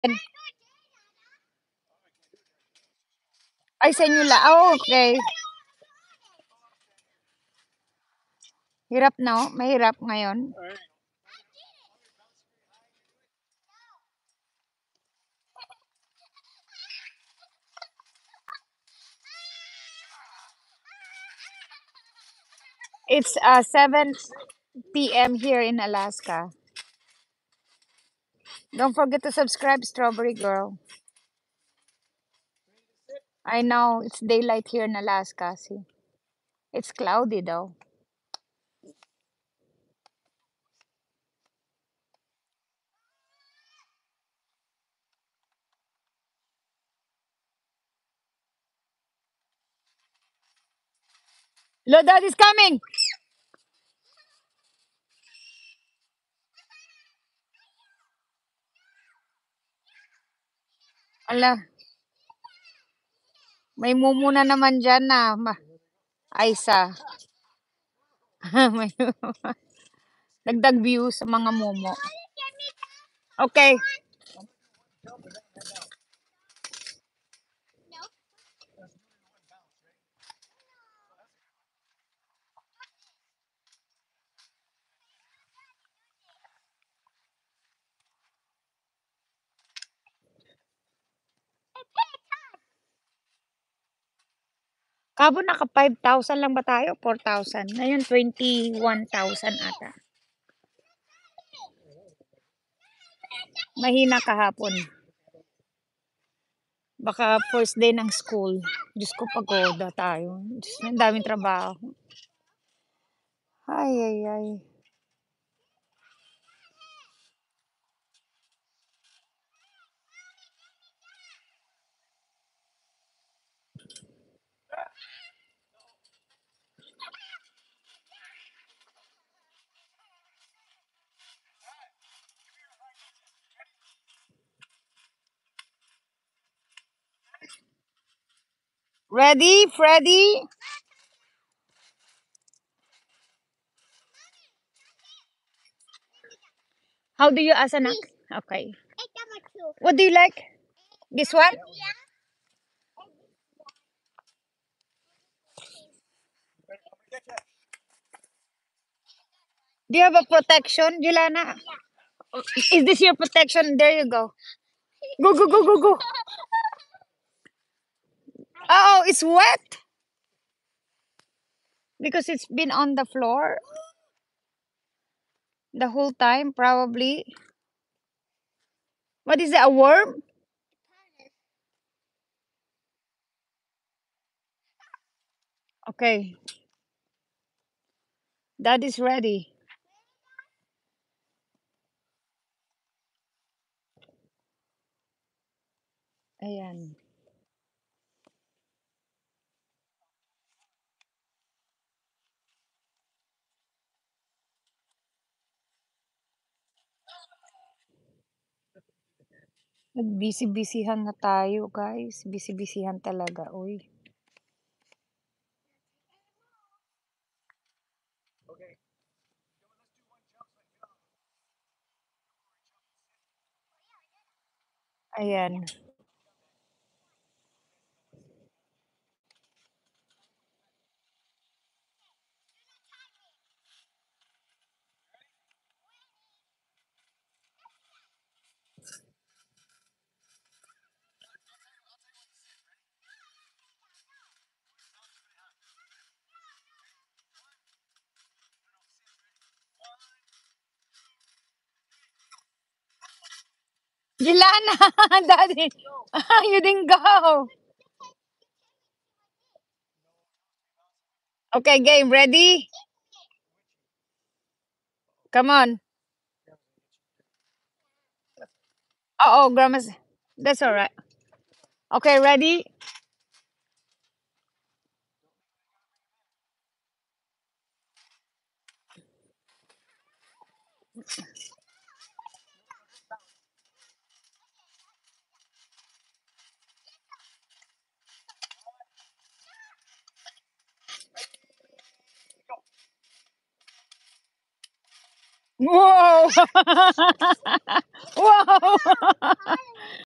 Ay, sa inyo oh, okay. Hirap 'no? Mahirap ngayon. It's 7 p.m. here in Alaska. Don't forget to subscribe, Strawberry Girl. I know it's daylight here in Alaska. See, it's cloudy though. Look, Dad is coming. Ala, may mumu na naman dyan na. Aisa. May dagdag view sa mga mumu. Okay. Kabo naka 5,000 lang ba tayo? 4,000. Ngayon 21,000 ata. Mahina kahapon. Baka first day ng school. Diyos ko, pagoda tayo. Diyos, ang daming trabaho. Ay, ay, ay. Ready, Freddy? How do you ask anak? Okay. What do you like? This one? Do you have a protection, Jelana? Is this your protection? There you go. Go, go, go, go, go. Oh, it's wet because it's been on the floor the whole time, probably. What is it, a worm? Okay, that is ready. Ayan. Nagbisi-bisihan na tayo, guys. Bisi-bisihan talaga, uy. Ayan. Jelana, daddy. You didn't go. Okay, game. Ready? Come on. Oh, grandma's. That's all right. Okay, ready? Whoa!